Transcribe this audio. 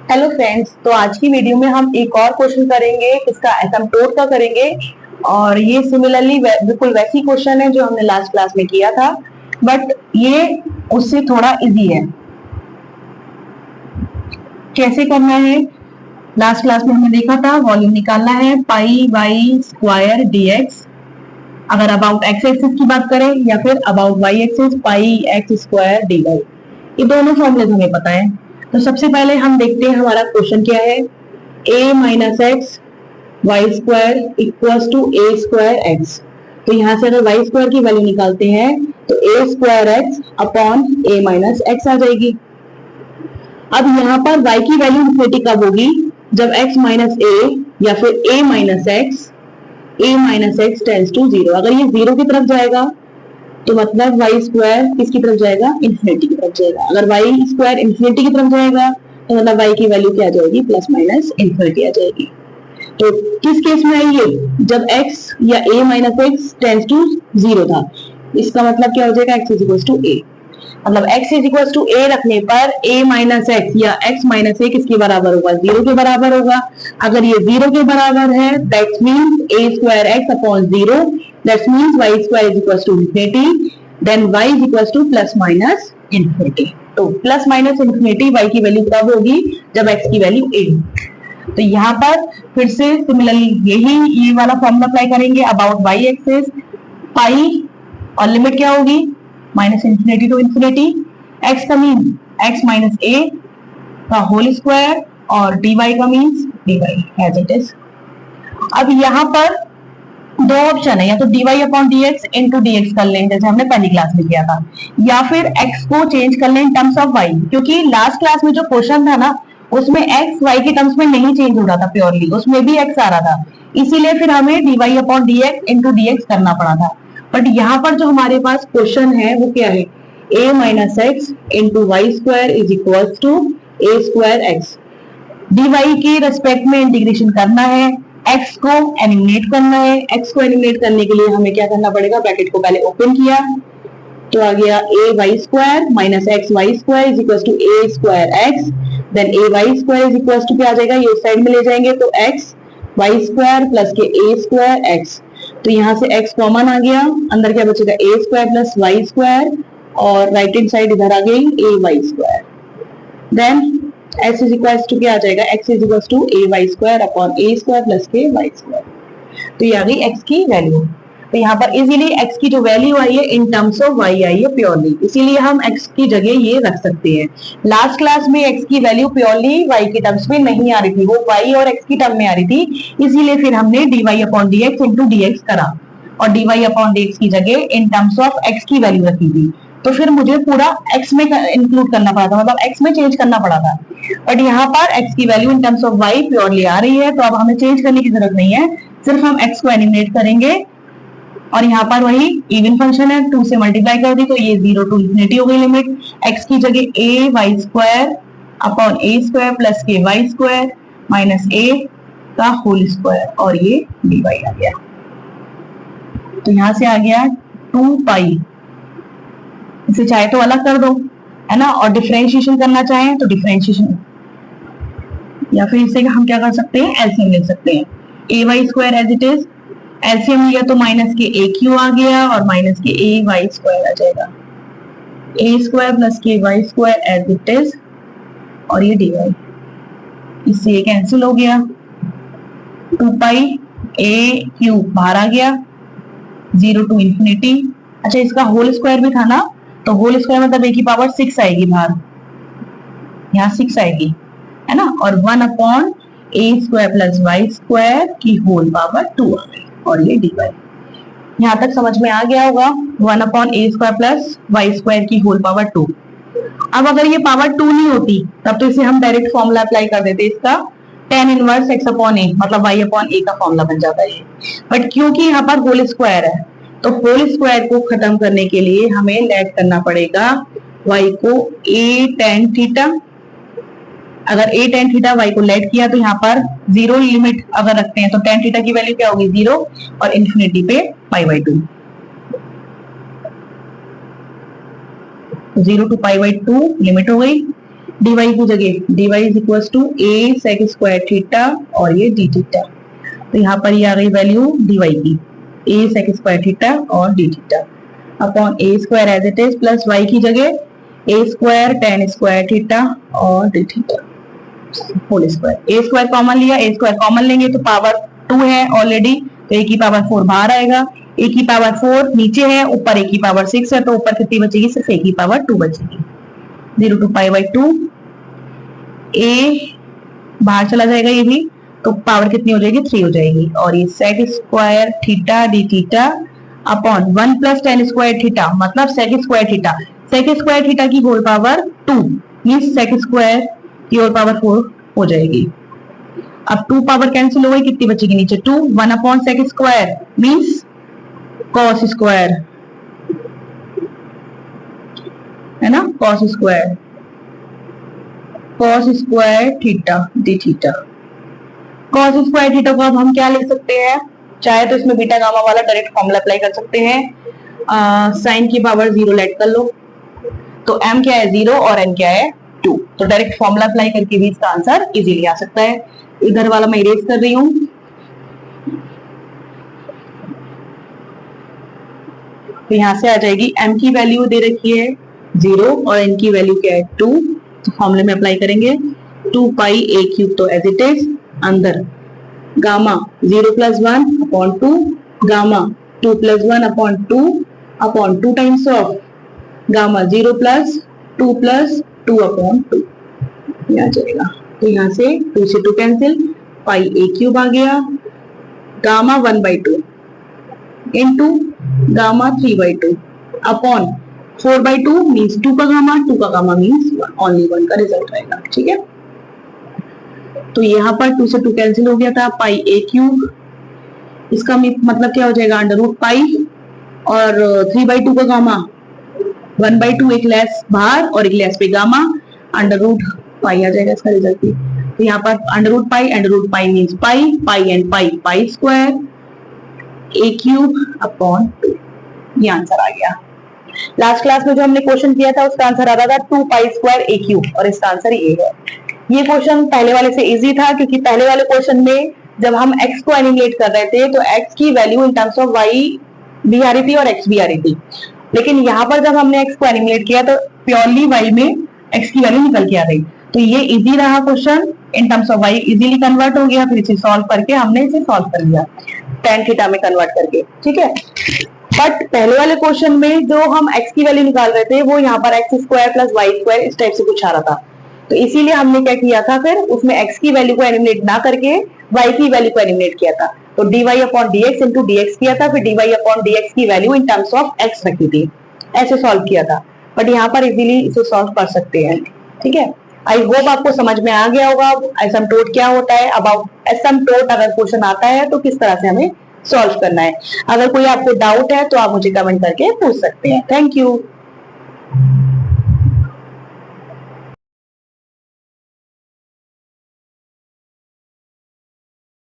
Hello friends, तो आज की वीडियो में हम एक और क्वेश्चन करेंगे, इसका एसिम्प्टोट का करेंगे। और ये सिमिलरली बिल्कुल वैसी क्वेश्चन है जो हमने लास्ट क्लास में किया था, बट ये उससे थोड़ा इजी है। कैसे करना है? लास्ट क्लास में हमने देखा था, वॉल्यूम निकालना है पाई बाई स्क्वायर डीएक्स। अगर अबाउट एक्स एक्सिस की बात करें या फिर about Y axis pi X square D Y, ये दोनों फॉर्मूले हमें पता है। तो सबसे पहले हम देखते हैं हमारा क्वेश्चन क्या है। a minus X Y square equal to A square X. तो यहां से अगर वाई स्क्वायर की वैल्यू निकालते हैं तो ए स्क्वायर एक्स अपॉन ए माइनस एक्स आ जाएगी। अब यहाँ पर y की वैल्यू इन्फिनिटी कब होगी? जब x माइनस ए या फिर a minus X tends to zero. अगर ये जीरो की तरफ जाएगा तो मतलब वाई स्क्वायर किसकी तरफ जाएगा? इन्फिनिटी की तरफ जाएगा। अगर वाई स्क्वायर इन्फिनिटी की तरफ जाएगा तो मतलब वाई की वैल्यू क्या आ जाएगी? प्लस माइनस इन्फिनिटी आ जाएगी। तो किस केस में है ये? जब x या a minus X tends to zero था। इसका मतलब क्या हो जाएगा? x is equal to a। मतलब x is equal to a रखने पर a माइनस एक्स या x माइनस a किसके बराबर होगा? जीरो के बराबर होगा। अगर ये जीरो के बराबर है that means a square X upon zero, that means y square is equal to infinity, then y is equal to plus minus infinity. तो प्लस माइनस इन्फिनिटी y की वैल्यू कब होगी? जब x की वैल्यू a। तो यहाँ पर फिर से सिमिलरली ये वाला फॉर्मूला अप्लाई करेंगे। अबाउट y एक्सिस पाई और लिमिट क्या होगी? Minus infinity to infinity. X का मीन एक्स माइनस ए का होल स्क्वायर और dy का means dy as it is. अब यहाँ पर दो ऑप्शन है, या तो dy upon dx into dx कर लें जैसे हमने पहली क्लास में किया था, या फिर x को चेंज कर लें इन टर्म्स ऑफ y। क्योंकि लास्ट क्लास में जो क्वेश्चन था ना उसमें x y के टर्म्स में नहीं चेंज हो रहा था प्योरली, उसमें भी x आ रहा था। इसीलिए फिर हमें dy upon dx into dx करना पड़ा था। बट यहाँ पर जो हमारे पास क्वेश्चन है वो क्या है? a minus X into Y square is equal to A square X. dy के रेस्पेक्ट में इंटीग्रेशन करना है, x को एलिमिनेट करना है। x को एलिमिनेट करने के लिए हमें क्या करना पड़ेगा? ब्रैकेट को पहले ओपन किया तो आ गया a Y square minus X Y square is equal to A square X. Then a Y square is equal to क्या आ जाएगा? ये साइड में ले जाएंगे तो x वाई स्क्वायर प्लस के a स्क्वायर x। तो यहाँ से x कॉमन आ गया, अंदर क्या बचेगा? a square plus Y square, और राइट हैंड साइड इधर आ गई a Y square. Then x is equal to क्या आ जाएगा? x is equal to a Y square upon a square plus के वाई स्क्वायर। तो ये आ गई x की वैल्यू। तो यहाँ पर इजीली x की जो वैल्यू आई है इन टर्म्स ऑफ y आई है प्योरली, इसीलिए हम x की जगह ये रख सकते हैं। लास्ट क्लास में x की वैल्यू प्योरली y के टर्म्स में नहीं आ रही थी, वो y और x की टर्म में आ रही थी, इसीलिए फिर हमने dy upon dx into dx करा और dy अपॉन dx की जगह इन टर्म्स ऑफ x की वैल्यू रखी थी। तो फिर मुझे पूरा x में इंक्लूड करना पड़ा था, मतलब x में चेंज करना पड़ा था। बट यहाँ पर x की value in terms of y purely आ रही है, तो अब हमें चेंज करने की जरूरत नहीं है, सिर्फ हम x को एलिमिनेट करेंगे। और यहाँ पर वही इवन फंक्शन है, 2 से मल्टीप्लाई कर दी तो ये 0 टू इन्फिनिटी हो गई लिमिट। x की जगह a Y square upon a square plus के वाई स्क्वायर माइनस a का होल स्क्वायर, और ये dy आ गया। तो यहाँ से आ गया 2 पाई। इसे चाहे तो अलग कर दो, है ना, और डिफरेंशिएशन करना चाहें तो डिफरेंशिएशन, या फिर इसे हम क्या कर सकते हैं? एलसीएम ले सकते हैं। A y square as it is, LCM लिया तो माइनस के ए क्यू आ गया और माइनस के ए वाई स्क्वायर आ जाएगा। ए स्क्वायर प्लस के Y square as it is, और ये डी वाई, इससे ये कैंसिल हो गया। 2 पाई ए क्यू बाहर आ गया, 0 टू इन्फिनिटी। अच्छा, इसका होल स्क्वायर भी था ना, तो होल स्क्वायर मतलब ए की पावर 6 आएगी बाहर, यहाँ 6 आएगी, है ना, और 1 अपॉन ए स्क्वायर प्लस वाई स्क्वायर की होल पावर 2 आ गई, और ये डी वाई। यहाँ तक समझ में आ गया होगा, 1 अपॉन ए स्क्वायर प्लस वाई स्क्वायर की होल पावर 2। अब अगर ये पावर 2 नहीं होती तब तो इसे हम डायरेक्ट फॉर्मूला अप्लाई कर देते, इसका tan इनवर्स x अपॉन ए मतलब y अपॉन ए का फॉर्मूला बन जाता है। बट क्योंकि यहाँ पर होल स्क्वायर है तो होल स्क्वायर को खत्म करने के लिए हमें लेट करना पड़ेगा y को a tan थीटा। अगर a tan थीटा y को लेट किया तो यहाँ पर 0 लिमिट अगर रखते हैं तो tan थीटा की वैल्यू क्या होगी? 0, और इन्फिनिटी पे pi by 2, 0 to pi by 2 limit हो गई। dy की जगह dy is equal to a sec square theta और ये d थीटा। तो यहाँ पर ये आ गई वैल्यू dy की a sec स्क्वायर थीटा और d theta upon a square as it is plus y की जगह a square tan square theta और d theta whole square. a square common लिया, a स्क्वायर कॉमन लेंगे तो power 2 है already, तो a की पावर 4 बाहर आएगा, a की पावर 4 नीचे है, ऊपर a की पावर 6 है, तो ऊपर कितनी बचेगी, सिर्फ a की पावर 2 बचेगी। 0 to पाई बाई 2, a बाहर चला जाएगा ये भी, तो पावर कितनी हो जाएगी, 3 हो जाएगी, और ये sec square theta d theta upon 1 plus tan square theta, मतलब sec square theta, sec square theta की whole power 2 means sec square की होल पावर 4 हो जाएगी। अब 2 पावर कैंसिल हो गई, कितनी बचेगी नीचे 2, 1 upon sec square means cos square, है ना, cos square theta d theta. Cos square theta को अब हम क्या लिख सकते हैं, चाहे तो इसमें बीटा गामा वाला डायरेक्ट फॉर्मूला अप्लाई कर सकते हैं। साइन की पावर 0 लेट कर लो, तो m क्या है 0 और n क्या है 2, तो डायरेक्ट फॉर्मूला अप्लाई करके भी इसका आंसर इजीली आ सकता है। इधर वाला मैं इरेज कर रही हूँ, तो यहां से आ जाएगी m की वैल्यू दे रखी है 0 और n की वैल्यू क्या है 2, तो फॉर्मूले में अप्लाई करेंगे 2 पाई a क्यूब, तो एज इट इज अंदर gamma 0 plus 1 upon 2, gamma 2 plus 1 upon 2 upon 2 times of gamma 0 plus 2 upon 2 यहाँ जाएगा, तो यहाँ से 2 से 2 कैंसिल, पाई a क्यूब आ गया, gamma 1/2 into gamma 3/2 upon 4/2 means 2 का गामा मींस ओनली 1 का रिजल्ट आएगा। ठीक है, तो यहाँ पर 2 से 2 कैंसिल हो गया था, पाई a क्यूब, इसका मतलब क्या हो जाएगा अंडर रूट पाई, और 3/2 का गामा 1/2, एक लेस बाहर और एक लेस पे गामा, अंडर रूट पाई आ जाएगा इसका रिजल्ट भी। तो यहाँ पर under root pi means pi and pi square a cube upon 2, ये आंसर आ गया। लास्ट क्लास में जो हमने क्वेश्चन किया था उसका आंसर आता था 2 पाई स्क्वायर a क्यूब, और इसका आंसर ये है। ये क्वेश्चन पहले वाले से इजी था, क्योंकि पहले वाले क्वेश्चन में जब हम x को एनिमेट कर रहे थे तो x की value in terms of y भी आ रही थी और x भी आ रही थी, लेकिन यहाँ पर जब हमने x को एनिमेट किया तो प्योरली y में x की वैल्यू निकल के आ गई, तो ये इजी रहा question, in terms of y easily convert हो गया, फिर इसे सॉल्व करके हमने इसे सॉल्व कर लिया tan थीटा में कन्वर्ट करके। ठीक है, बट पहले वाले क्वेश्चन में जो हम x की वैल्यू निकाल रहे थे वो यहाँ पर x square plus Y square इस टाइप से कुछ आ रहा था, तो इसीलिए हमने क्या किया था, फिर उसमें x की वैल्यू को एलिमिनेट ना करके y की वैल्यू को एलिमिनेट किया था, तो dy upon dx into dx किया था, फिर dy अपॉन dx की value in terms of x रखी थी, ऐसे सॉल्व किया था, बट यहाँ पर इजीली इसे सॉल्व कर सकते हैं। ठीक है, आई होप आपको समझ में आ गया होगा एसिम्पटोट क्या होता है, अबाउट एसिम्पटोट अगर क्वेश्चन आता है तो किस तरह से हमें सॉल्व करना है। अगर कोई आपको डाउट है तो आप मुझे कमेंट करके पूछ सकते हैं। Thank you.